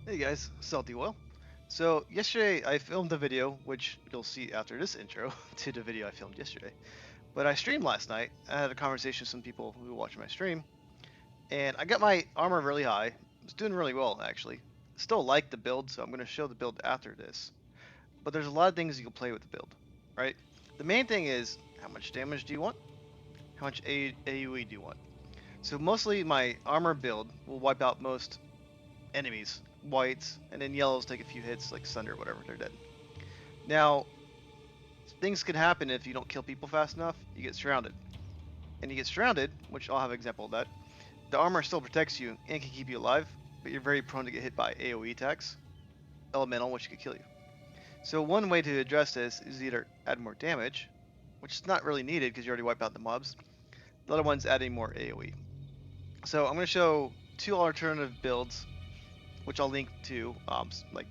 Hey guys, Salty Will. So yesterday I filmed a video, which you'll see after this intro to the video I filmed yesterday. But I streamed last night. I had a conversation with some people who were watching my stream, and I got my armor really high. I was doing really well actually. Still like the build, so I'm going to show the build after this. But there's a lot of things you can play with the build, right? The main thing is how much damage do you want? How much AoE do you want? So mostly my armor build will wipe out most enemies. Whites, and then yellows take a few hits, like Sunder or whatever, they're dead. Now, things can happen if you don't kill people fast enough, you get surrounded. And you get surrounded, which I'll have an example of that. The armor still protects you and can keep you alive, but you're very prone to get hit by AoE attacks, elemental, which could kill you. So one way to address this is either add more damage, which is not really needed because you already wipe out the mobs. The other one's adding more AoE. So I'm going to show two alternative builds which I'll link to.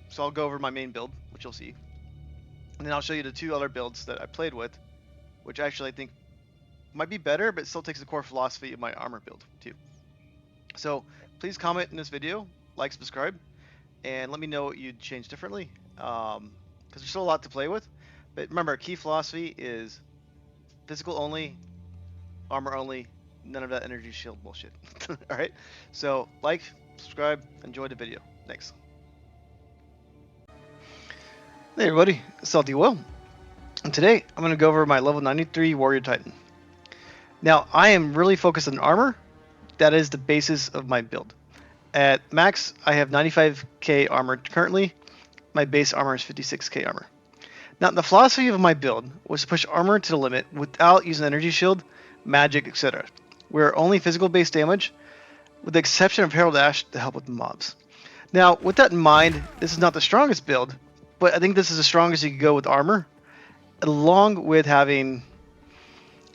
So I'll go over my main build, which you'll see, and then I'll show you the two other builds that I played with, which actually I think might be better, but still takes the core philosophy of my armor build too. So please comment in this video, like, subscribe, and let me know what you'd change differently, because there's still a lot to play with. But remember, key philosophy is physical only, armor only, none of that energy shield bullshit. All right. So like, subscribe, enjoy the video. Thanks. Hey everybody, it's Salty Will, and today I'm going to go over my level 93 Warrior Titan. Now I am really focused on armor. That is the basis of my build. At max I have 95k armor currently. My base armor is 56k armor. Now the philosophy of my build was to push armor to the limit without using energy shield, magic, etc. We're only physical based damage, with the exception of Herald Ash to help with the mobs. Now with that in mind, this is not the strongest build, but I think this is the strongest you can go with armor, along with having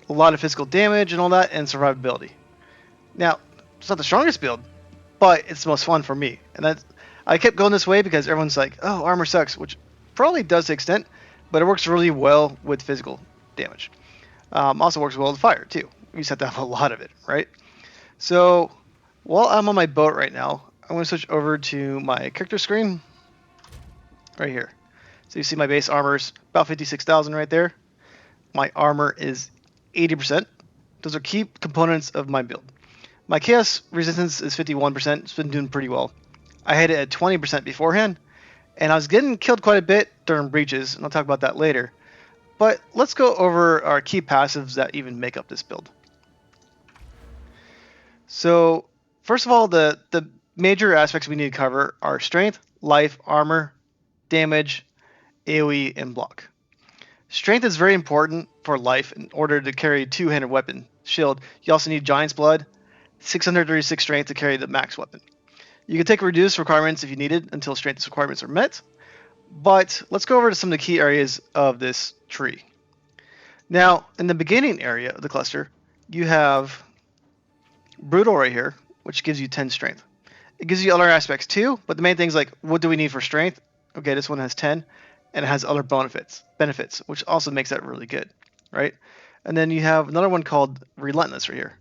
a lot of physical damage and all that, and survivability. Now, it's not the strongest build, but it's the most fun for me. And I kept going this way because everyone's like, oh, armor sucks, which probably does to an extent, but it works really well with physical damage. Also works well with fire, too. You just have to have a lot of it, right? So, while I'm on my boat right now, I'm going to switch over to my character screen right here. So you see my base armor is about 56,000 right there. My armor is 80%. Those are key components of my build. My chaos resistance is 51%. It's been doing pretty well. I had it at 20% beforehand, and I was getting killed quite a bit during breaches, and I'll talk about that later. But let's go over our key passives that even make up this build. So first of all, the major aspects we need to cover are strength, life, armor, damage, AoE, and block. Strength is very important for life in order to carry two-handed weapon shield. You also need Giant's Blood, 636 strength to carry the max weapon. You can take reduced requirements if you needed until strength requirements are met, but let's go over to some of the key areas of this tree. Now, in the beginning area of the cluster, you have Brutal right here, which gives you 10 strength. It gives you other aspects too, but the main thing is like, what do we need for strength? Okay, this one has 10, and it has other benefits, which also makes that really good, right? And then you have another one called Relentless right here.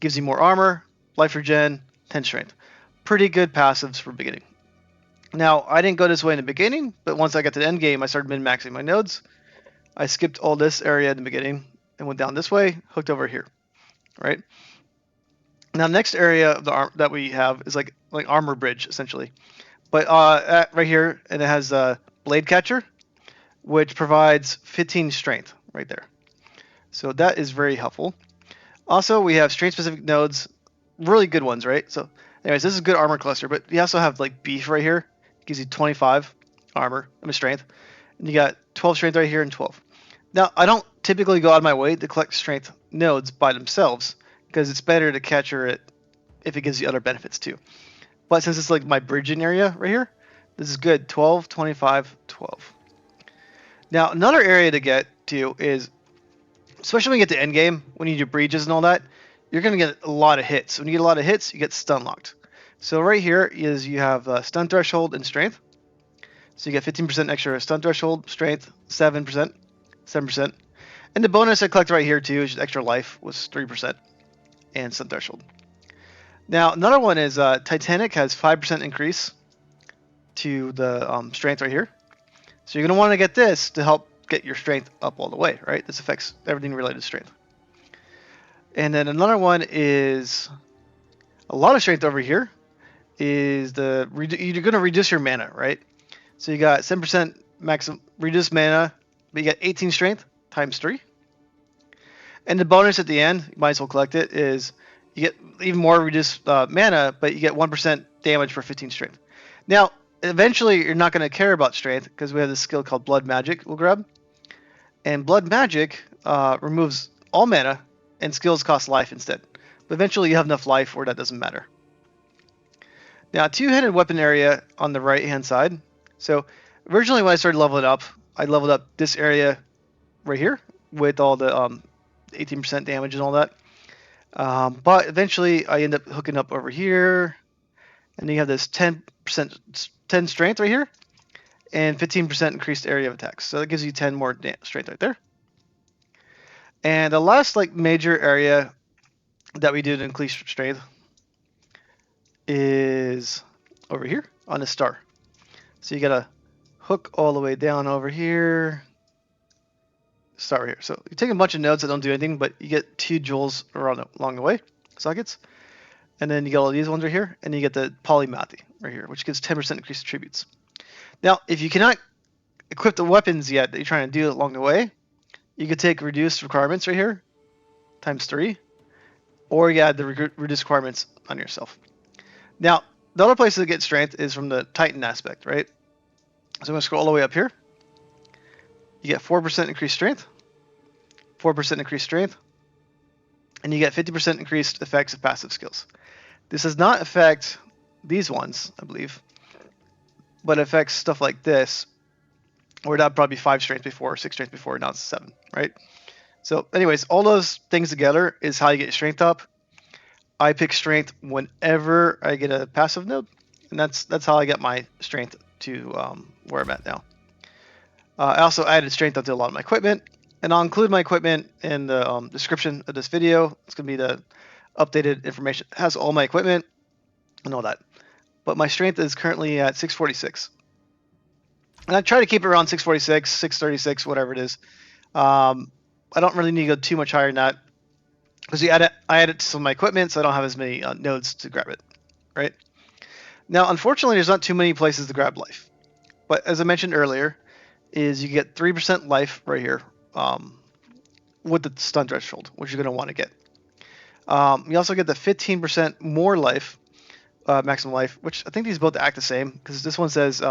Gives you more armor, life regen, 10 strength. Pretty good passives for beginning. Now, I didn't go this way in the beginning, but once I got to the end game, I started min-maxing my nodes. I skipped all this area in the beginning and went down this way, hooked over here, right? Now, next area of the that we have is like armor bridge, essentially. But right here, and it has Blade Catcher, which provides 15 strength right there. So that is very helpful. Also, we have strength-specific nodes, really good ones, right? So, anyways, this is a good armor cluster, but you also have like Beef right here. It gives you 25 armor, strength. And you got 12 strength right here and 12. Now, I don't typically go out of my way to collect strength nodes by themselves, because it's better to capture it if it gives you other benefits too. But since it's like my bridging area right here, this is good. 12, 25, 12. Now, another area to get to is, especially when you get to end game, when you do breaches and all that, you're going to get a lot of hits. When you get a lot of hits, you get stun locked. So right here is you have stun threshold and strength. So you get 15% extra stun threshold, strength 7%, 7%. And the bonus I collect right here too is extra life was 3% and stun threshold. Now another one is Titanic has 5% increase to the strength right here. So you're going to want to get this to help get your strength up all the way, right? This affects everything related to strength. And then another one is a lot of strength over here is you're going to reduce your mana, right? So you got 7% maximum reduced mana, but you got 18 strength times 3. And the bonus at the end, you might as well collect it, is you get even more reduced mana, but you get 1% damage for 15 strength. Now, eventually, you're not going to care about strength because we have this skill called Blood Magic we'll grab. And Blood Magic removes all mana, and skills cost life instead. But eventually, you have enough life where that doesn't matter. Now, two-handed weapon area on the right-hand side. So, originally when I started leveling up, I leveled up this area right here with all the 18% damage and all that. But eventually, I end up hooking up over here, and then you have this 10 strength right here, and 15% increased area of attacks. So that gives you 10 more strength right there. And the last major area that we did increase strength is over here on the star. So you gotta hook all the way down over here. Start right here. So you take a bunch of nodes that don't do anything, but you get 2 jewels along the way, sockets. And then you get all these ones right here, and you get the polymathy right here, which gives 10% increased attributes. Now, if you cannot equip the weapons yet that you're trying to do along the way, you could take reduced requirements right here, times 3, or you add the reduced requirements on yourself. Now, the other place to get strength is from the Titan aspect, right? So I'm going to scroll all the way up here. You get 4% increased strength, 4% increased strength, and you get 50% increased effects of passive skills. This does not affect these ones, I believe, but it affects stuff like this, where that'd probably be 5 strength before, 6 strength before, now it's 7, right? So anyways, all those things together is how you get your strength up. I pick strength whenever I get a passive node, and that's how I get my strength to where I'm at now. I also added strength onto a lot of my equipment, and I'll include my equipment in the description of this video. It's going to be the updated information. It has all my equipment and all that. But my strength is currently at 646. And I try to keep it around 646, 636, whatever it is. I don't really need to go too much higher than that, because I add it to some of my equipment, so I don't have as many nodes to grab it, right? Now, unfortunately, there's not too many places to grab life. But as I mentioned earlier, is you get 3% life right here with the stun threshold, which you're going to want to get. You also get the 15% more life, maximum life, which I think these both act the same, because this one says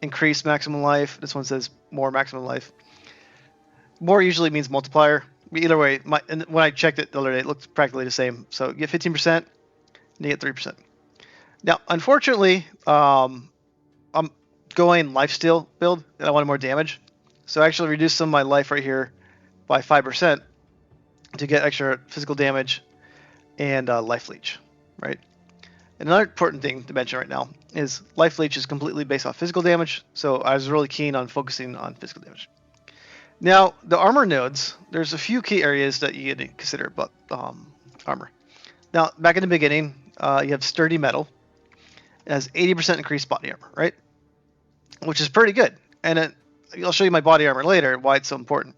increase maximum life. This one says more maximum life. More usually means multiplier. Either way, when I checked it the other day, it looked practically the same. So you get 15%, and you get 3%. Now, unfortunately, I'm going lifesteal build, and I wanted more damage. So I actually reduced some of my life right here by 5% to get extra physical damage and life leech, right? And another important thing to mention right now is life leech is completely based off physical damage, so I was really keen on focusing on physical damage. Now, the armor nodes, there's a few key areas that you need to consider about armor. Now, back in the beginning, you have sturdy metal. It has 80% increased body armor, right? Which is pretty good. And I'll show you my body armor later, why it's so important.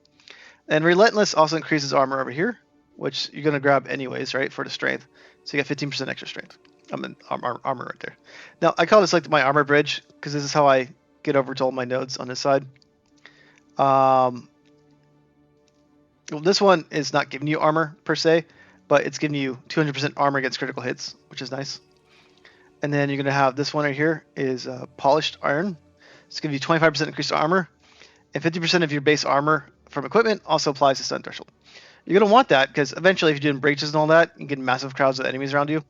And relentless also increases armor over here, which you're going to grab anyways, right, for the strength. So you get 15% extra strength. Armor right there. Now, I call this like my armor bridge, because this is how I get over to all my nodes on this side. Well, this one is not giving you armor per se, but it's giving you 200% armor against critical hits, which is nice. And then you're going to have this one right here is polished iron. It's going to give you 25% increased armor, and 50% of your base armor from equipment also applies to stun threshold. You're going to want that, because eventually if you're doing breaches and all that, you get massive crowds of enemies around you.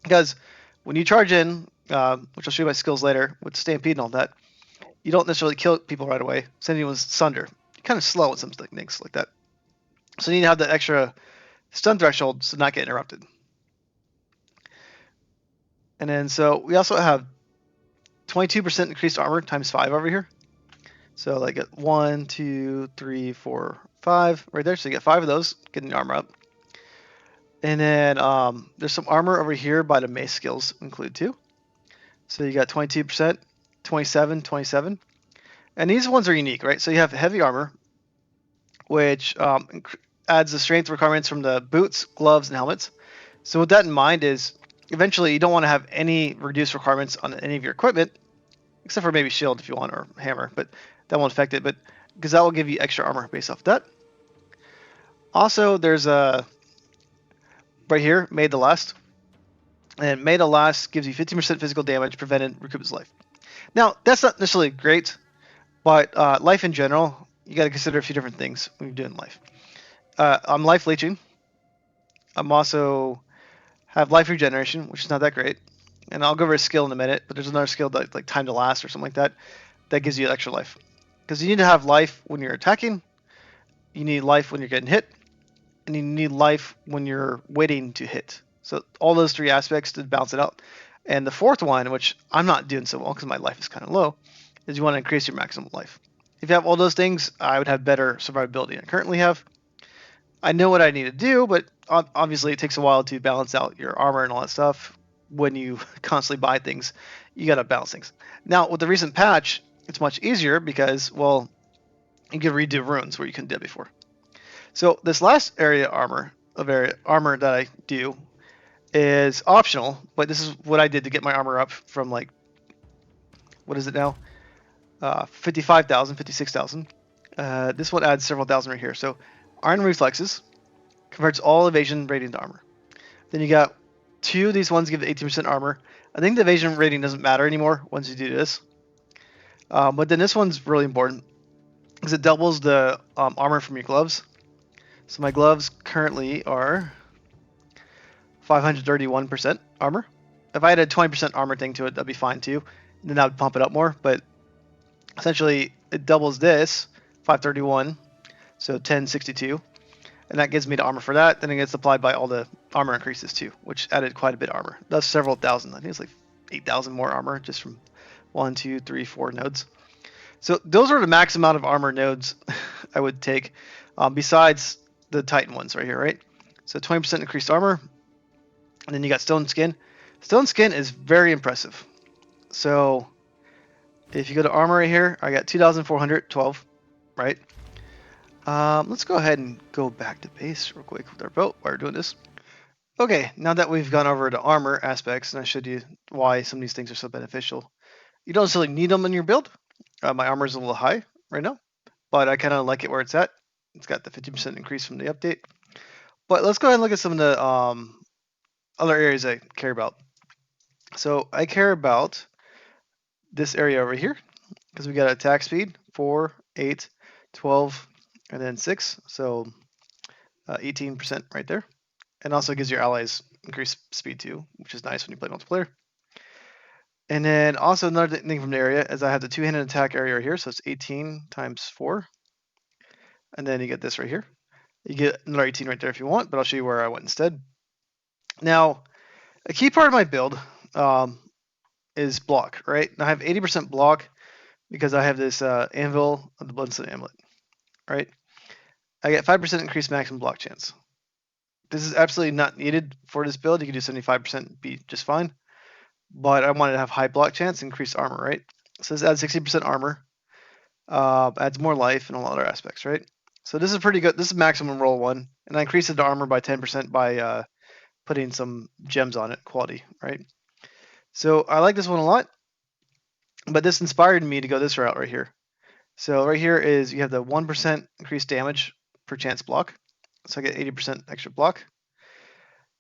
Because when you charge in, which I'll show you my skills later with Stampede and all that, you don't necessarily kill people right away. Sending with Sunder. You're kind of slow with some techniques like that. So you need to have that extra stun threshold to not get interrupted. And then so we also have 22% increased armor times 5 over here. So like 1, 2, 3, 4, 5 right there. So you get 5 of those, getting the armor up. And then there's some armor over here by the mace skills include too. So you got 22%, 27, 27. And these ones are unique, right? So you have heavy armor, which adds the strength requirements from the boots, gloves, and helmets. So with that in mind is eventually you don't want to have any reduced requirements on any of your equipment, except for maybe shield if you want, or hammer, but that won't affect it, but because that will give you extra armor based off that. Also, there's a right here, made to last. And made to last gives you 15% physical damage, prevented, recoups life. Now, that's not necessarily great, but life in general, you got to consider a few different things when you're doing life. I'm life leeching. I'm also have life regeneration, which is not that great. And I'll go over a skill in a minute, but there's another skill that like time to last or something like that that gives you extra life. Because you need to have life when you're attacking, you need life when you're getting hit, and you need life when you're waiting to hit. So all those three aspects to balance it out. And the fourth one, which I'm not doing so well because my life is kind of low, is you want to increase your maximum life. If you have all those things, I would have better survivability than I currently have. I know what I need to do, but obviously it takes a while to balance out your armor and all that stuff. When you constantly buy things, you got to balance things. Now, with the recent patch, it's much easier because, well, you can redo runes where you couldn't do it before. So this last area armor that I do is optional, but this is what I did to get my armor up from like, what is it now? 55,000, 56,000. This one adds several thousand right here. So Iron Reflexes converts all evasion rating to armor. Then you got two of these ones give 18% armor. I think the evasion rating doesn't matter anymore once you do this. But then this one's really important because it doubles the armor from your gloves. So my gloves currently are 531% armor. If I had a 20% armor thing to it, that'd be fine too. And then I would pump it up more. But essentially, it doubles this 531, so 1062. And that gives me the armor for that. Then it gets applied by all the armor increases too, which added quite a bit of armor. That's several thousand. I think it's like 8,000 more armor just from 1, 2, 3, 4 nodes. So those are the max amount of armor nodes I would take, besides the Titan ones right here, right? So 20% increased armor. And then you got Stone Skin. Stone Skin is very impressive. So if you go to armor right here, I got 2,412, right? Let's go ahead and go back to base real quick with our boat while we're doing this. Okay, now that we've gone over the armor aspects and I showed you why some of these things are so beneficial, you don't necessarily need them in your build. My armor is a little high right now, but I kind of like it where it's at. It's got the 50% increase from the update. But let's go ahead and look at some of the other areas I care about. So I care about this area over here because we got attack speed 4, 8, 12, and then 6. So 18% right there. And also gives your allies increased speed too, which is nice when you play multiplayer. And then also another thing from the area is I have the two-handed attack area right here. So it's 18 times 4. And then you get this right here. You get another 18 right there if you want, but I'll show you where I went instead. Now, a key part of my build is block, right? Now I have 80% block because I have this anvil of the Bloodstone Amulet, right? I get 5% increased maximum block chance. This is absolutely not needed for this build. You can do 75%, be just fine. But I wanted to have high block chance, increased armor, right? So this adds 60% armor, adds more life and all other aspects, right? So this is pretty good. This is maximum roll 1, and I increased the armor by 10% by putting some gems on it, quality, right? So I like this one a lot, but this inspired me to go this route right here. So right here is you have the 1% increased damage per chance block. So I get 80% extra block.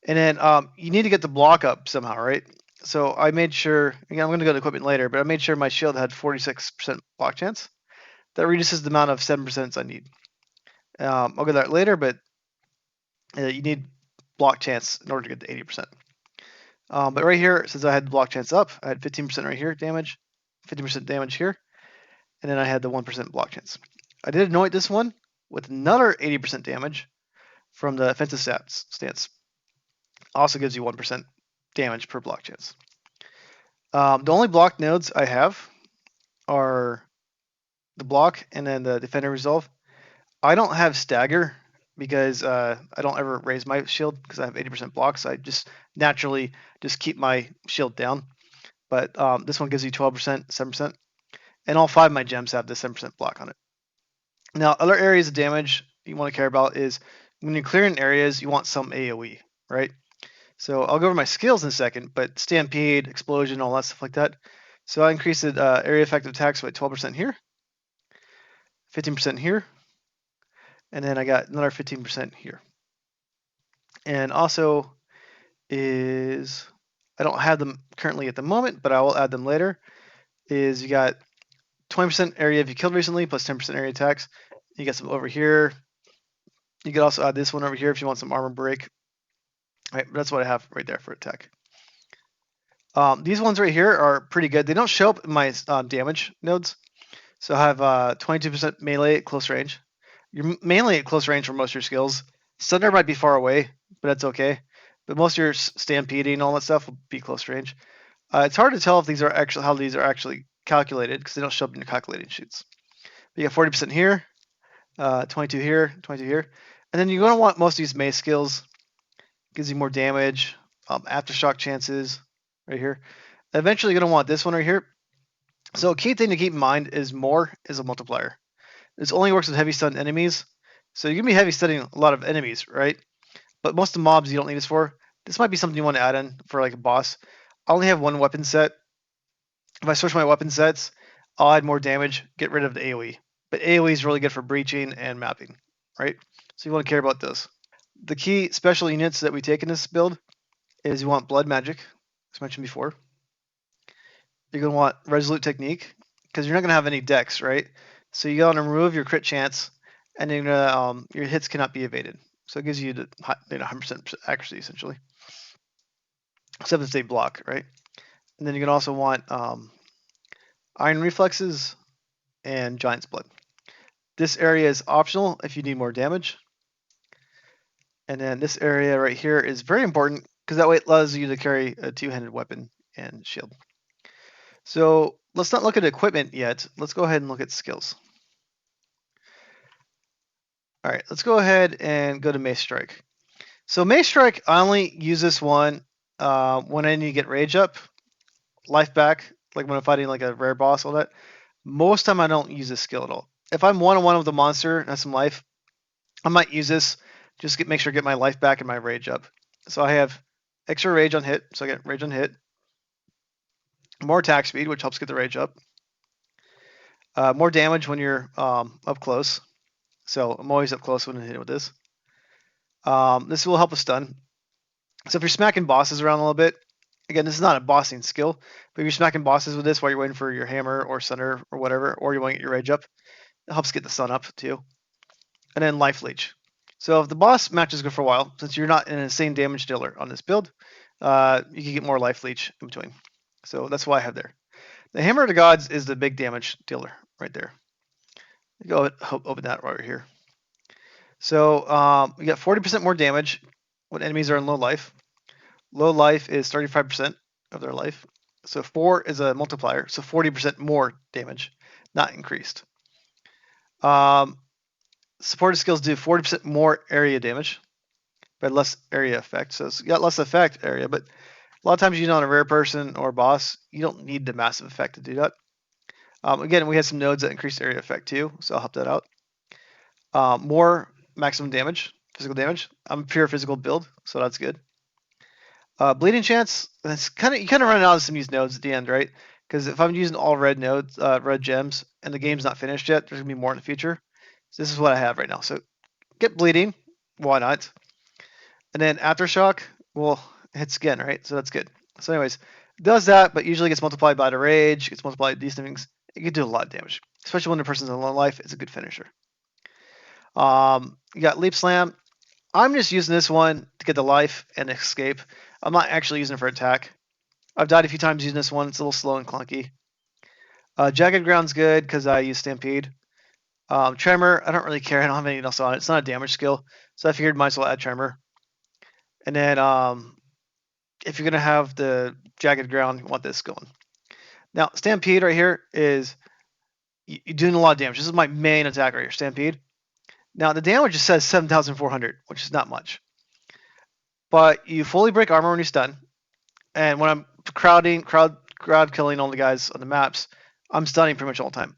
And then you need to get the block up somehow, right? So I made sure, again, I'm going to go to equipment later, but I made sure my shield had 46% block chance. That reduces the amount of 7% I need. I'll go to that later, but you need block chance in order to get to 80%. But right here, since I had the block chance up, I had 15% right here damage, 50% damage here, and then I had the 1% block chance. I did anoint this one with another 80% damage from the offensive stance. Also gives you 1% damage per block chance. The only block nodes I have are the block and then the defender resolve. I don't have stagger because I don't ever raise my shield because I have 80% blocks. I just naturally just keep my shield down. but this one gives you 12%, 7%, and all 5 of my gems have the 7% block on it. Now, other areas of damage you want to care about is when you're clearing areas, you want some AoE, right? So I'll go over my skills in a second, but Stampede, Explosion, all that stuff like that. So I increased the area effective attacks by 12% here, 15% here, and then I got another 15% here. And also is, I don't have them currently at the moment, but I will add them later, is you got 20% area if you killed recently, plus 10% area attacks. You got some over here. You could also add this one over here if you want some armor break. All right, that's what I have right there for attack. These ones right here are pretty good. They don't show up in my damage nodes. So I have 22% melee at close range. You're mainly at close range for most of your skills. Thunder might be far away, but that's okay. But most of your stampeding and all that stuff will be close range. It's hard to tell if these are actually how these are actually calculated because they don't show up in your calculating sheets. But you got 40% here, 22 here, 22 here, and then you're going to want most of these mace skills. Gives you more damage, aftershock chances right here. Eventually, you're going to want this one right here. So a key thing to keep in mind is more is a multiplier. This only works with heavy stun enemies. So you're going to be heavy stunning a lot of enemies, right? But most of the mobs you don't need this for. This might be something you want to add in for like a boss. I only have one weapon set. If I switch my weapon sets, I'll add more damage, get rid of the AoE. But AoE is really good for breaching and mapping, right? So you want to care about those. The key special units that we take in this build is you want Blood Magic, as mentioned before. You're going to want Resolute Technique, because you're not going to have any dex, right? So you got to remove your crit chance, and then your hits cannot be evaded. So it gives you the 100% accuracy, essentially. 7th-state block, right? And then you're going to also want Iron Reflexes and Giant's Blood. This area is optional if you need more damage. And then this area right here is very important because that way it allows you to carry a two-handed weapon and shield. So let's not look at equipment yet. Let's go ahead and look at skills. All right, let's go ahead and go to Mace Strike. So Mace Strike, I only use this one when I need to get rage up, life back, like when I'm fighting like a rare boss, all that. Most time I don't use this skill at all. If I'm one-on-one with a monster and has some life, I might use this. Just make sure to get my life back and my rage up. So I have extra rage on hit, so I get rage on hit. More attack speed, which helps get the rage up. More damage when you're up close. So I'm always up close when I hit with this. This will help with stun. So if you're smacking bosses around a little bit, again, this is not a bossing skill, but if you're smacking bosses with this while you're waiting for your hammer or thunder or whatever, or you want to get your rage up, it helps get the stun up too. And then life leech. So if the boss matches go for a while, since you're not an insane damage dealer on this build, you can get more life leech in between. So that's why I have there. The Hammer of the Gods is the big damage dealer right there. Go open that right here. So we got 40% more damage when enemies are in low life. Low life is 35% of their life. So 4 is a multiplier, so 40% more damage, not increased. Supported skills do 40% more area damage, but less area effect. So it's got less effect area, but a lot of times on a rare person or boss, you don't need the massive effect to do that. Again, we had some nodes that increased area effect too, so I'll help that out. More maximum damage, physical damage. I'm a pure physical build, so that's good. Bleeding chance, that's you kind of run out of some of these nodes at the end, right? Because if I'm using all red nodes, red gems, and the game's not finished yet, there's gonna be more in the future. So this is what I have right now. So get bleeding, why not? And then aftershock, well, hits again, right? So that's good. So anyways, it does that, but usually gets multiplied by the rage, gets multiplied by these things. It can do a lot of damage, especially when the person's in low life. It's a good finisher. You got leap slam. I'm just using this one to get the life and escape. I'm not actually using it for attack. I've died a few times using this one. It's a little slow and clunky. Jagged ground's good because I use stampede. Tremor, I don't really care. I don't have anything else on it. It's not a damage skill, so I figured might as well add tremor. And then if you're gonna have the jagged ground, you want this going. Now stampede right here is you're doing a lot of damage. This is my main attack right here, stampede. Now the damage just says 7,400, which is not much. But you fully break armor when you stun, and when I'm crowd crowd killing all the guys on the maps, I'm stunning pretty much all the time.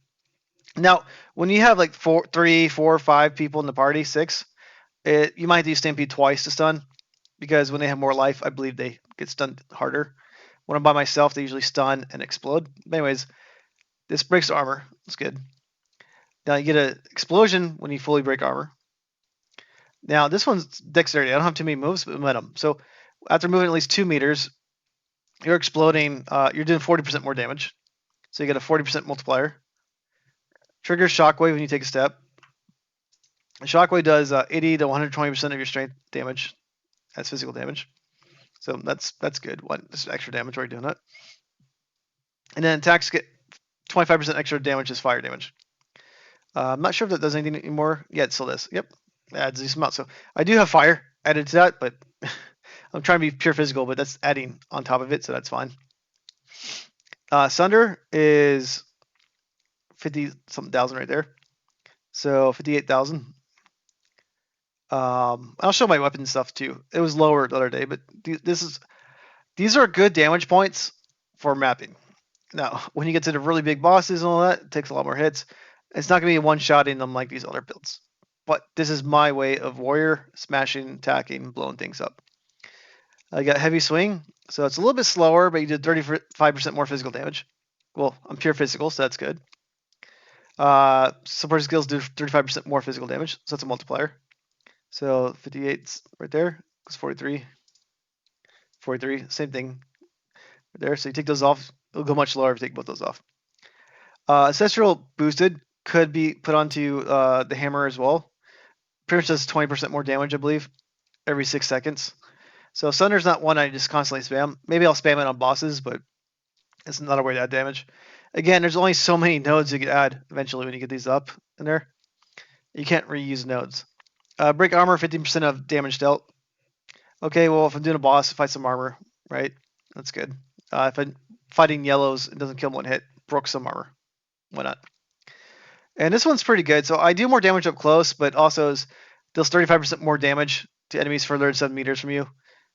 Now, when you have like 3, 4, 5 people in the party, 6, you might do Stampede twice to stun, because when they have more life, I believe they get stunned harder. When I'm by myself, they usually stun and explode. But anyways, this breaks armor. That's good. Now you get an explosion when you fully break armor. Now this one's dexterity. I don't have too many moves, but momentum. So after moving at least 2 meters, you're exploding. You're doing 40% more damage. So you get a 40% multiplier. Trigger shockwave when you take a step. Shockwave does 80 to 120% of your strength damage. That's physical damage. So that's good. This is extra damage while you're doing it. And then attacks get 25% extra damage as fire damage. I'm not sure if that does anything anymore. Yeah, it still does. Yep, adds these amounts. So I do have fire added to that, but I'm trying to be pure physical, but that's adding on top of it, so that's fine. Sunder is 50-something thousand right there. So 58,000. I'll show my weapon stuff too. It was lower the other day, but these are good damage points for mapping. Now, when you get to the really big bosses and all that, it takes a lot more hits. It's not going to be one-shotting them like these other builds. But this is my way of warrior, smashing, attacking, blowing things up. I got heavy swing, so it's a little bit slower, but you did 35% more physical damage. Well, I'm pure physical, so that's good. Support skills do 35% more physical damage, so that's a multiplier. So 58's right there, it's 43. 43, same thing right there. So you take those off, it'll go much lower if you take both those off. Ancestral boosted could be put onto the hammer as well. Pretty much does 20% more damage, I believe, every 6 seconds. So Sunder's not one I just constantly spam. Maybe I'll spam it on bosses, but it's not a way to add damage. Again, there's only so many nodes you can add eventually when you get these up in there. You can't reuse nodes. Break armor, 15% of damage dealt. Okay, well, if I'm doing a boss, fight some armor, right? That's good. If I'm fighting yellows, it doesn't kill them one hit. Broke some armor. Why not? And this one's pretty good. So I do more damage up close, but also deals 35% more damage to enemies further than 7 meters from you.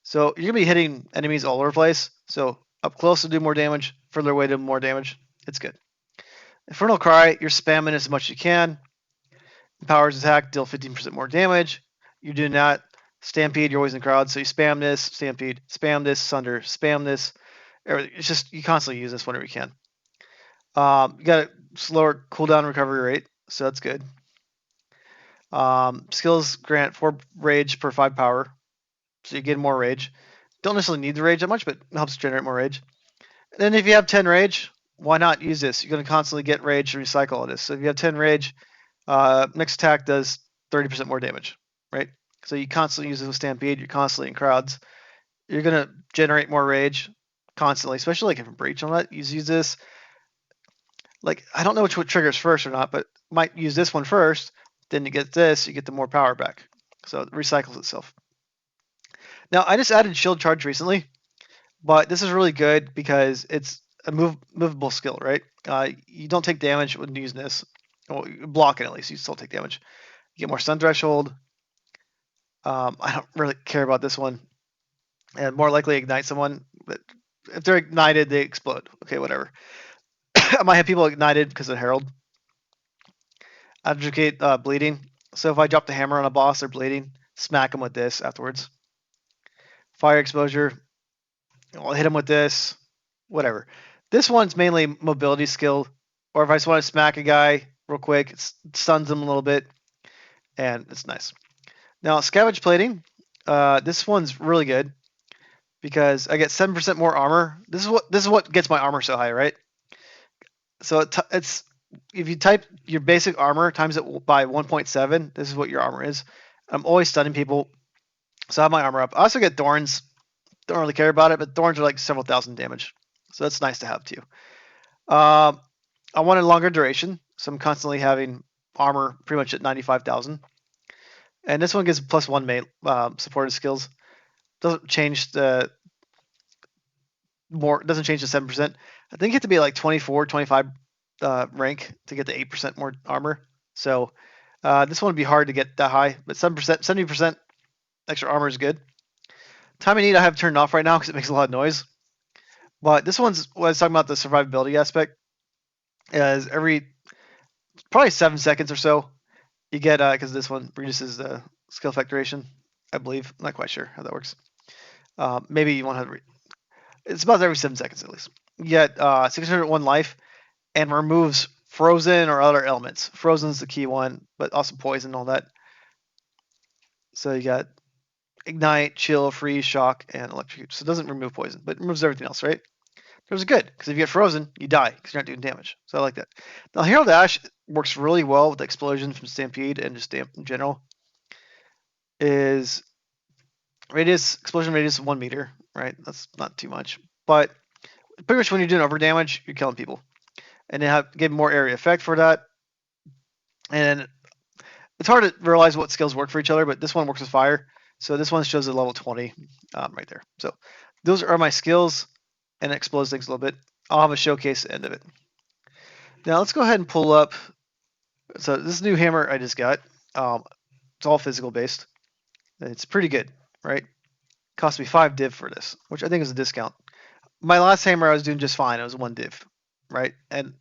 So you're going to be hitting enemies all over the place. So up close to do more damage, further away to more damage. It's good. Infernal Cry, you're spamming as much as you can. Powers attack, deal 15% more damage. You're doing that. Stampede, you're always in the crowd. So you spam this, Stampede, spam this, Sunder, spam this. It's just, you constantly use this whenever you can. You got a slower cooldown recovery rate, so that's good. Skills grant 4 rage per 5 power, so you get more rage. Don't necessarily need the rage that much, but it helps generate more rage. And then if you have 10 rage, why not use this? You're going to constantly get rage to recycle all this. So if you have 10 rage, next attack does 30% more damage, right? So you constantly use this with Stampede, you're constantly in crowds. You're going to generate more rage constantly, especially like if a breach on that. You use this. Like, I don't know which one triggers first or not, but might use this one first. Then you get this, you get the more power back. So it recycles itself. Now, I just added shield charge recently, but this is really good because it's a movable skill, right? You don't take damage when using this. Well, you block it at least, you still take damage. You get more stun threshold. I don't really care about this one. And more likely ignite someone, but if they're ignited, they explode. Okay, whatever. I might have people ignited because of Herald. Advocate bleeding. So if I drop the hammer on a boss, they're bleeding. Smack them with this afterwards. Fire exposure. I'll hit them with this. Whatever. This one's mainly mobility skill. Or if I just want to smack a guy real quick, it stuns them a little bit. And it's nice. Now, scavenge plating. This one's really good because I get 7% more armor. This is what gets my armor so high, right? So it's if you type your basic armor times it by 1.7, this is what your armor is. I'm always stunning people, so I have my armor up. I also get thorns. Don't really care about it, but thorns are like several thousand damage, so that's nice to have too. I wanted longer duration, so I'm constantly having armor pretty much at 95,000. And this one gives +1 mate supported skills. Doesn't change the doesn't change the 7%. I think you have to be like 24, 25 rank to get the 8% more armor. So this one would be hard to get that high, but 7%, 70% extra armor is good. Time of need I have turned off right now because it makes a lot of noise. But this one's what I was talking about, the survivability aspect. Is every probably 7 seconds or so you get because this one reduces the skill effect duration. I believe. I'm not quite sure how that works. Maybe you want to. It's about every 7 seconds at least. You get 601 life and removes frozen or other elements. Frozen's the key one, but also poison and all that. So you got ignite, chill, freeze, shock, and electrocute. So it doesn't remove poison, but it removes everything else, right? Those are good because if you get frozen, you die because you're not doing damage. So I like that. Now Herald Ash works really well with the explosion from Stampede and just Stamp in general. Is explosion radius of 1 meter, right? That's not too much, but pretty much when you're doing over damage, you're killing people, and they get more area effect for that. And it's hard to realize what skills work for each other, but this one works with fire. So this one shows a level 20 right there. So those are my skills, and it explodes things a little bit. I'll have a showcase at the end of it. Now let's go ahead and pull up. So this new hammer I just got. It's all physical based. It's pretty good, right? Cost me 5 div for this, which I think is a discount. My last hammer I was doing just fine. It was 1 div, right? And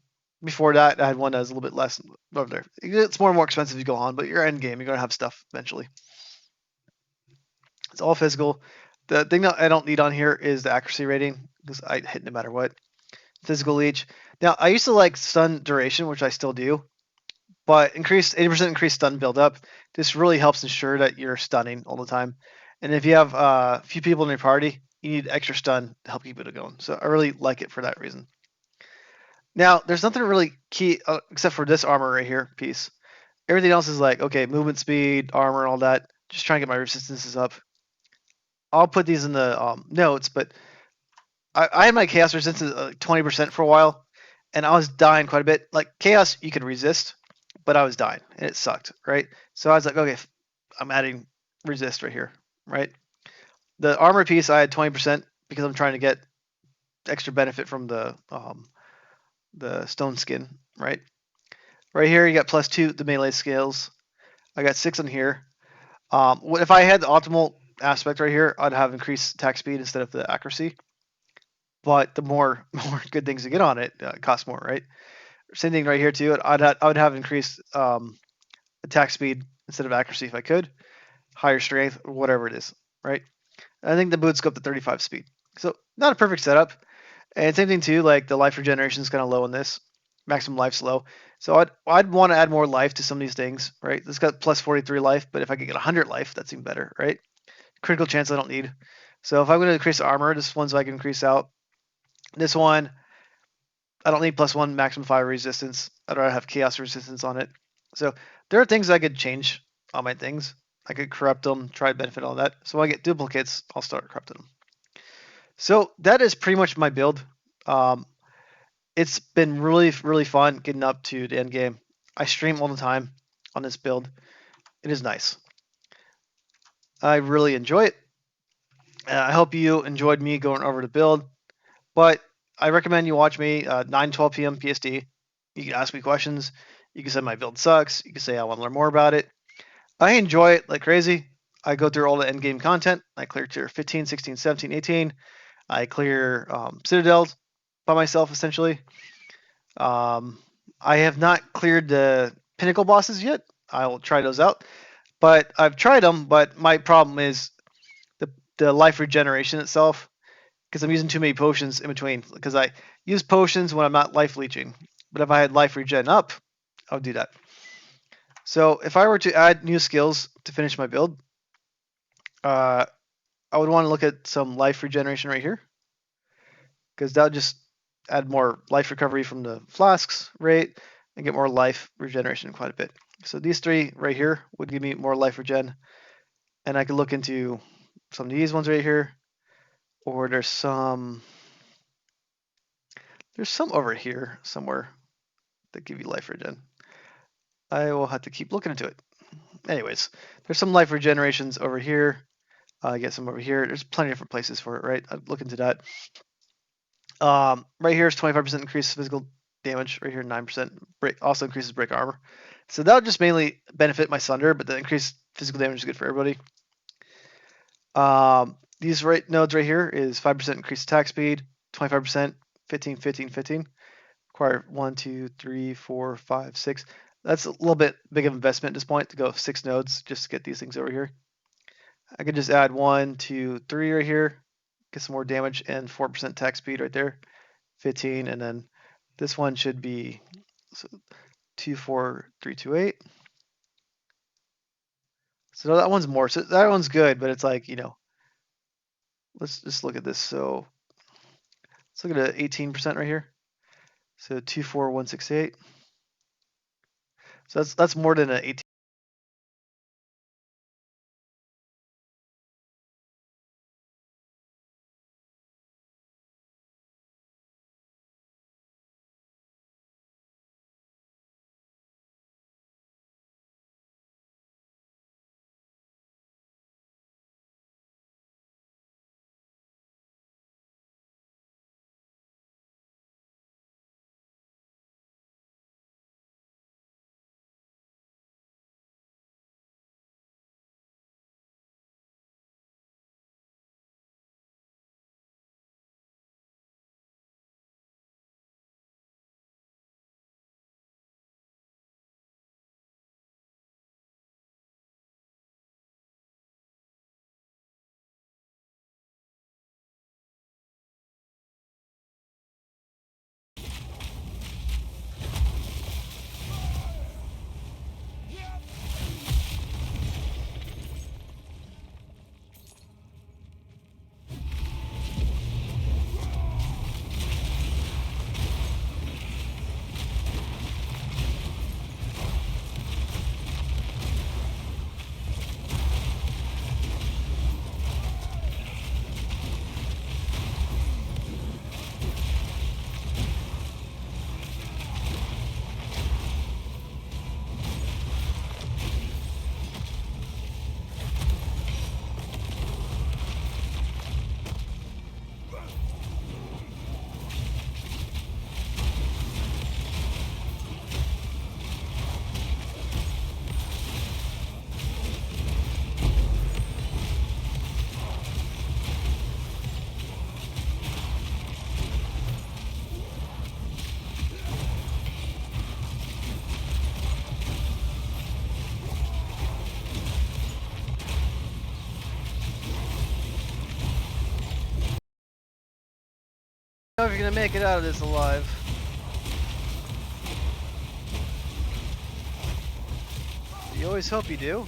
before that, I had one that was a little bit less over there. It's more and more expensive as you go on, but your end game, you're gonna have stuff eventually. It's all physical. The thing that I don't need on here is the accuracy rating because I hit no matter what. Physical leech. Now I used to like stun duration, which I still do, but 80% increased stun build up. This really helps ensure that you're stunning all the time. And if you have a few people in your party, you need extra stun to help keep it going. So I really like it for that reason. Now there's nothing really key except for this armor right here piece. Everything else is like okay, movement speed, armor, and all that. Just trying to get my resistances up. I'll put these in the notes, but I had my chaos resistance at 20% for a while, and I was dying quite a bit. Like chaos, you could resist, but I was dying, and it sucked, right? So I was like, okay, I'm adding resist right here, right? The armor piece I had 20% because I'm trying to get extra benefit from the stone skin, right? Right here, you got +2 the melee skills. I got 6 on here. If I had the optimal aspect right here, I'd have increased attack speed instead of the accuracy. But the more good things to get on it, costs more, right? Same thing right here too. I would have increased attack speed instead of accuracy if I could, higher strength or whatever it is, right? I think the boots go up to 35 speed, so not a perfect setup. And same thing too, like the life regeneration is kind of low in this. Maximum life's low, so I'd want to add more life to some of these things, right? This got +43 life, but if I could get 100 life, that's even better, right? Critical chance I don't need. So if I'm going to increase armor, this one's I can increase out. This one, I don't need +1 maximum fire resistance. I'd rather have chaos resistance on it. So there are things I could change on my things. I could corrupt them, try to benefit all that. So when I get duplicates, I'll start corrupting them. So that is pretty much my build. It's been really, really fun getting up to the end game. I stream all the time on this build. It is nice. I really enjoy it. I hope you enjoyed me going over the build. But I recommend you watch me 9:12 p.m. PST. You can ask me questions. You can say my build sucks. You can say I want to learn more about it. I enjoy it like crazy. I go through all the end game content. I clear tier 15, 16, 17, 18. I clear citadels by myself essentially. I have not cleared the pinnacle bosses yet. I will try those out. But I've tried them, but my problem is the life regeneration itself, because I'm using too many potions in between. Because I use potions when I'm not life leeching, but if I had life regen up, I would do that. So if I were to add new skills to finish my build, I would want to look at some life regeneration right here, because that would just add more life recovery from the flasks rate and get more life regeneration quite a bit. So these 3 right here would give me more life regen, and I could look into some of these ones right here, or there's some over here somewhere that give you life regen. I will have to keep looking into it. Anyways, there's some life regenerations over here. I get some over here. There's plenty of different places for it, right? I'd look into that. Right here is 25% increased physical damage. Right here, 9%. Also increases break armor. So that would just mainly benefit my Sunder, but the increased physical damage is good for everybody. These nodes right here is 5% increased attack speed, 25%, 15, 15, 15. Require 1, 2, 3, 4, 5, 6. That's a little bit big of investment at this point to go 6 nodes just to get these things over here. I could just add 1, 2, 3 right here, get some more damage, and 4% attack speed right there, 15, and then this one should be 2, 4, 3, 2, 8. So that one's more. So that one's good, but it's like, you know, let's just look at this. So let's look at 18% right here. So 24168. So that's more than an 18. I don't know if you're gonna make it out of this alive. You always hope you do.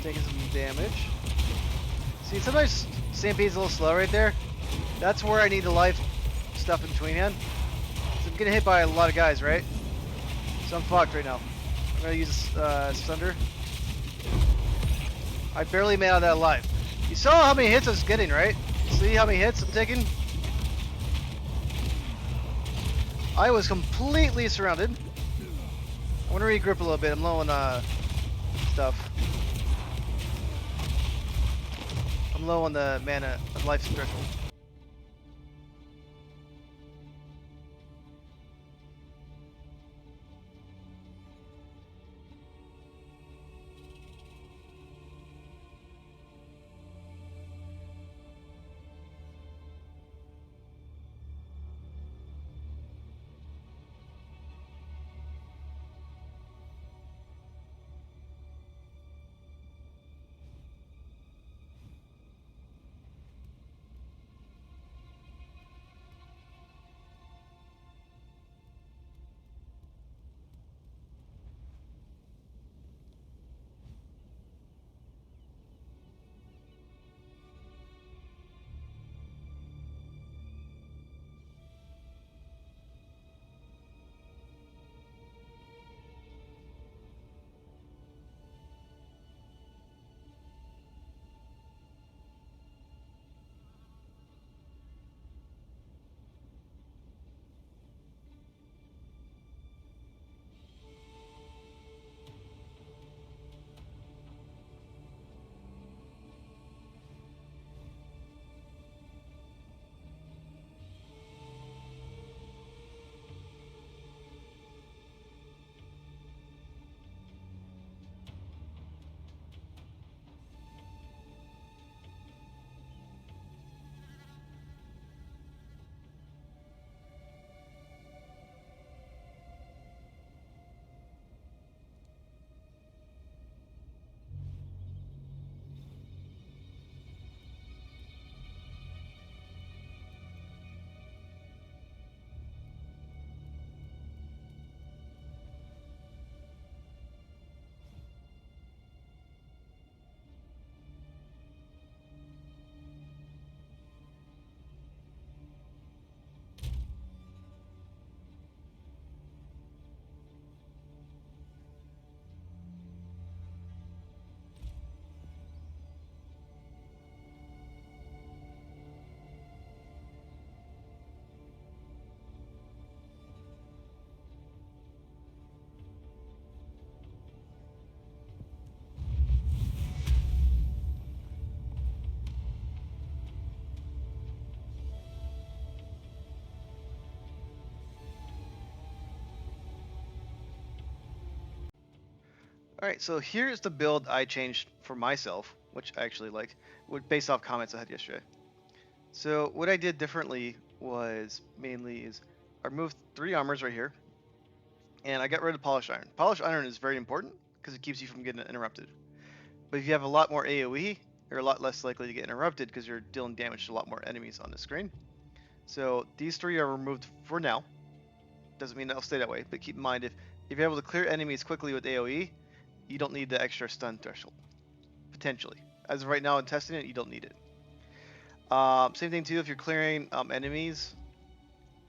Taking some damage. See, sometimes Stampede's a little slow right there. That's where I need the life stuff in between hand. So I'm getting hit by a lot of guys, right? So I'm fucked right now. I'm gonna use Thunder. I barely made out of that alive. You saw how many hits I was getting, right? See how many hits I'm taking? I was completely surrounded. I want to regroup a little bit. I'm low on stuff. I'm low on the mana life threshold. Alright, so here's the build I changed for myself, which I actually like, based off comments I had yesterday. So what I did differently was mainly is I removed 3 armors right here, and I got rid of polished iron. Polished iron is very important because it keeps you from getting interrupted. But if you have a lot more AoE, you're a lot less likely to get interrupted because you're dealing damage to a lot more enemies on the screen. So these 3 are removed for now. Doesn't mean they'll stay that way, but keep in mind if you're able to clear enemies quickly with AoE, you don't need the extra stun threshold. Potentially. As of right now in testing it, you don't need it. Same thing too if you're clearing enemies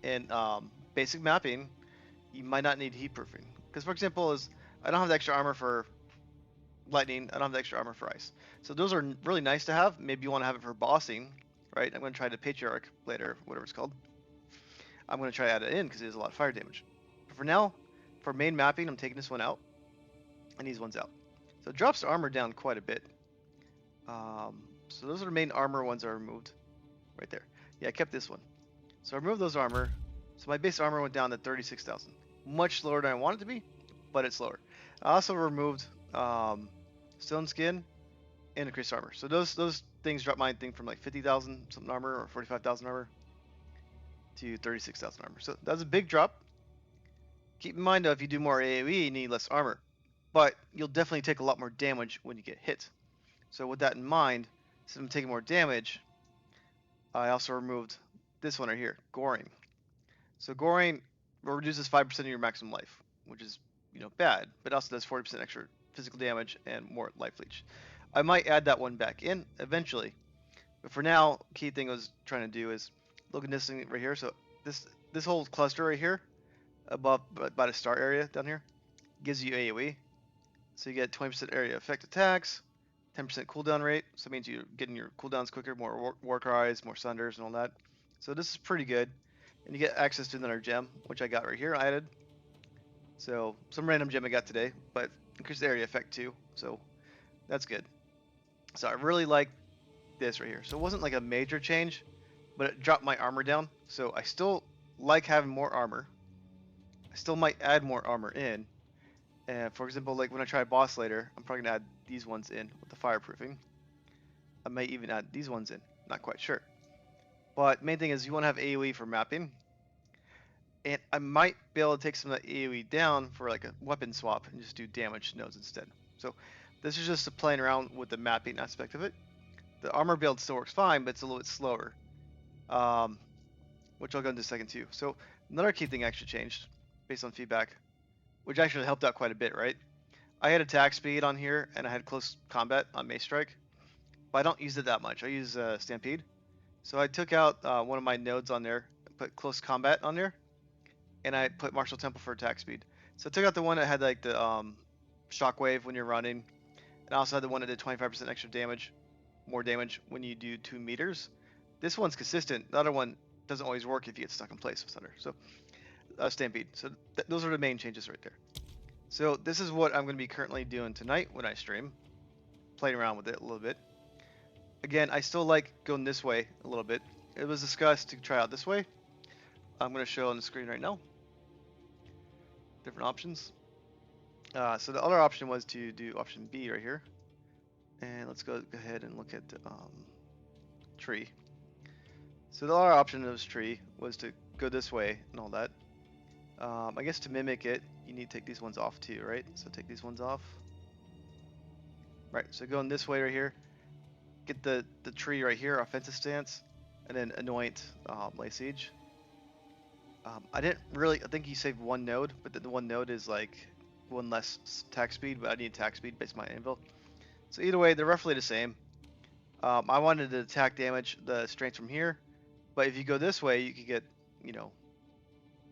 in basic mapping, you might not need heat proofing. Because for example, I don't have the extra armor for lightning, I don't have the extra armor for ice. So those are really nice to have. Maybe you want to have it for bossing, right? I'm going to try the Patriarch later, whatever it's called. I'm going to try to add it in because it has a lot of fire damage. But for now, for main mapping, I'm taking this one out and these ones out. So it drops the armor down quite a bit. So those are the main armor ones I removed right there. Yeah, I kept this one. So I removed those armor. So my base armor went down to 36,000. Much lower than I wanted it to be, but it's lower. I also removed stone skin and increased armor. So those things dropped my thing from like 50,000 something armor or 45,000 armor to 36,000 armor. So that's a big drop. Keep in mind though, if you do more AoE, you need less armor. But you'll definitely take a lot more damage when you get hit. So with that in mind, since I'm taking more damage, I also removed this one right here, Goring. So Goring reduces 5% of your maximum life, which is, bad, but also does 40% extra physical damage and more life leech. I might add that one back in eventually, but for now, key thing I was trying to do is look at this thing right here. So this whole cluster right here, above by the star area down here, gives you AoE. So you get 20% area effect attacks, 10% cooldown rate. So it means you're getting your cooldowns quicker, more war cries, more sunders, and all that. So this is pretty good. And you get access to another gem, which I got right here, I added. So some random gem I got today, but increased area effect too. So that's good. So I really like this right here. So it wasn't like a major change, but it dropped my armor down. So I still like having more armor. I still might add more armor in. And for example, like when I try a boss later, I'm probably gonna add these ones in with the fireproofing. I may even add these ones in. Not quite sure. But main thing is you want to have AoE for mapping. And I might be able to take some of that AoE down for like a weapon swap and just do damage nodes instead. So this is just playing around with the mapping aspect of it. The armor build still works fine, but it's a little bit slower. Which I'll go into a second too. So another key thing actually changed based on feedback, which actually helped out quite a bit, right? I had attack speed on here and I had close combat on Mace Strike, but I don't use it that much. I use Stampede. So I took out one of my nodes on there, put close combat on there, and I put Martial Temple for attack speed. So I took out the one that had like the shockwave when you're running, and I also had the one that did 25% extra damage, more damage when you do 2 meters. This one's consistent. The other one doesn't always work if you get stuck in place with thunder. So Stampede. So those are the main changes right there. So this is what I'm going to be currently doing tonight when I stream, playing around with it a little bit. Again, I still like going this way a little bit. It was discussed to try out this way. I'm going to show on the screen right now. Different options. So the other option was to do option B right here. And let's go ahead and look at tree. So the other option of this tree was to go this way and all that. I guess to mimic it, you need to take these ones off too, right? So take these ones off. Right, so going this way right here. Get the tree right here, offensive stance, and then anoint lay siege. I think you saved one node, but the one node is like one less attack speed, but I need attack speed based on my anvil. So either way, they're roughly the same. I wanted to attack damage the strength from here, but if you go this way, you could get,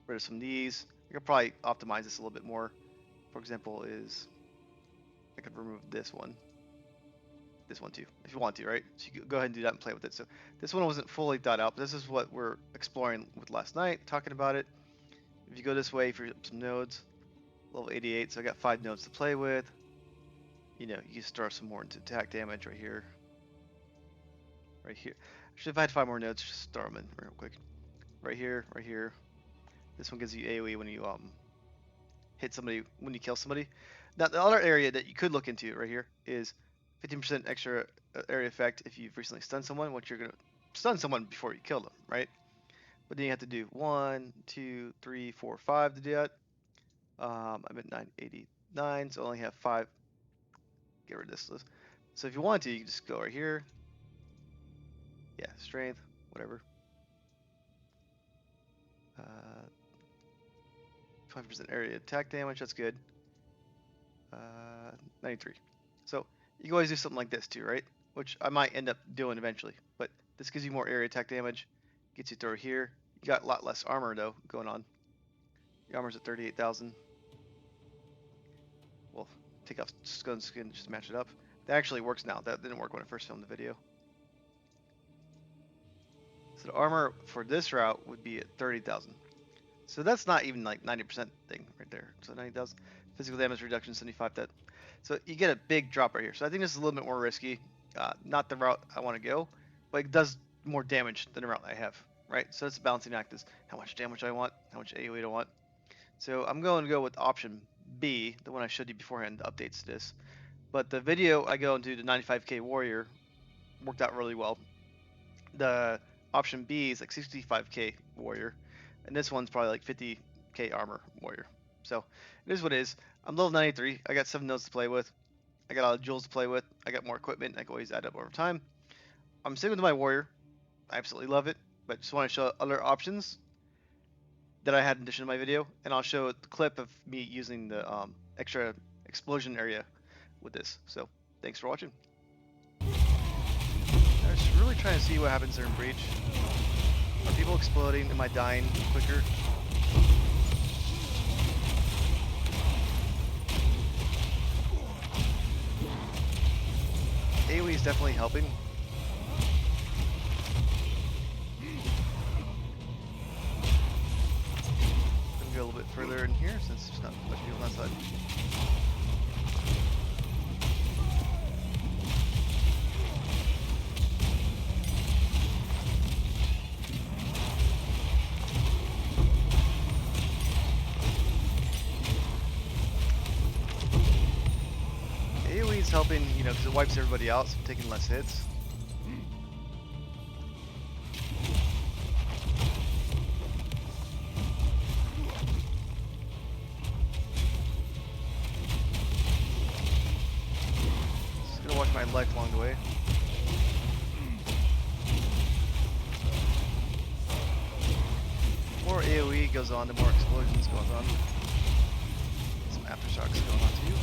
rid of some of these. I could probably optimize this a little bit more. For example, I could remove this one too, if you want to, right? So you go ahead and do that and play with it. So this one wasn't fully thought out, but this is what we're exploring with last night, talking about it. If you go this way for some nodes, level 88, so I got 5 nodes to play with. You can start some more into attack damage right here. Right here. Actually, if I had 5 more nodes, just start them in real quick. Right here, right here. This one gives you AoE when you hit somebody, when you kill somebody. Now, the other area that you could look into right here is 15% extra area effect if you've recently stunned someone, which you're going to stun someone before you kill them, right? But then you have to do 1, 2, 3, 4, 5 to do that. I'm at 989, so I only have 5. Get rid of this list. So if you want to, you can just go right here. Yeah, strength, whatever. 20% area attack damage, that's good. 93. So you can always do something like this too, right? Which I might end up doing eventually. But this gives you more area attack damage, gets you through here. You got a lot less armor though going on. Your armor's at 38,000. We'll take off skin just to match it up. That actually works now. That didn't work when I first filmed the video. So the armor for this route would be at 30,000. So that's not even like 90% thing right there. So 90,000. Physical damage reduction 75. That. So you get a big drop right here. So I think this is a little bit more risky. Not the route I want to go, but it does more damage than the route I have. Right. So it's a balancing act. Is how much damage I want, how much AoE I want. So I'm going to go with option B, the one I showed you beforehand, the updates to this. But the video I go into the 95k warrior worked out really well. The option B is like 65k warrior, and this one's probably like 50k armor warrior. So it is what it is. I'm level 93. I got 7 nodes to play with. I got a lot of jewels to play with. I got more equipment. I can always add up over time. I'm sticking with my warrior. I absolutely love it, but just want to show other options that I had in addition to my video, and I'll show the clip of me using the extra explosion area with this. So thanks for watching. I was really trying to see what happens during breach. Are people exploding? Am I dying quicker? AoE is definitely helping. Go a little bit further in here since there's not much people on that side. AoE is helping, you know, because it wipes everybody out, so I'm taking less hits. Watch my life along the way. The more AoE goes on, the more explosions goes on. Some aftershocks going on too.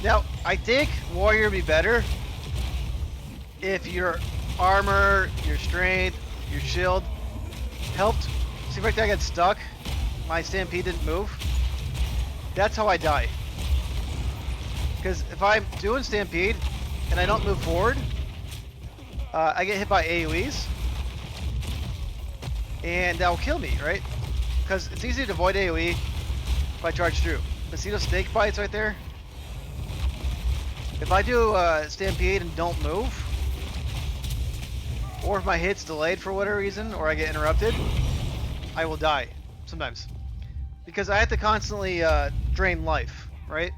Now, I think warrior would be better if your armor, your strength, your shield helped. See right there I got stuck? My stampede didn't move. That's how I die. Because if I'm doing stampede and I don't move forward, I get hit by AoEs. And that'll kill me, right? Because it's easy to avoid AoE if I charge through. But see those snake bites right there? If I do stampede and don't move, or if my hit's delayed for whatever reason, or I get interrupted, I will die sometimes. Because I have to constantly drain life, right?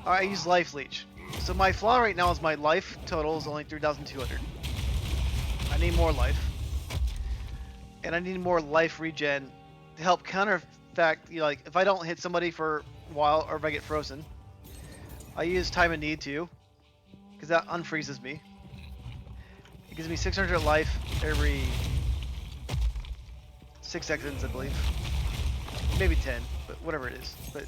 I use life leech. So my flaw right now is my life total is only 3,200. I need more life. And I need more life regen to help counterfact, you know, like if I don't hit somebody for a while or if I get frozen. I use time of need too, because that unfreezes me. It gives me 600 life every 6 seconds, I believe. Maybe 10. but whatever it is. But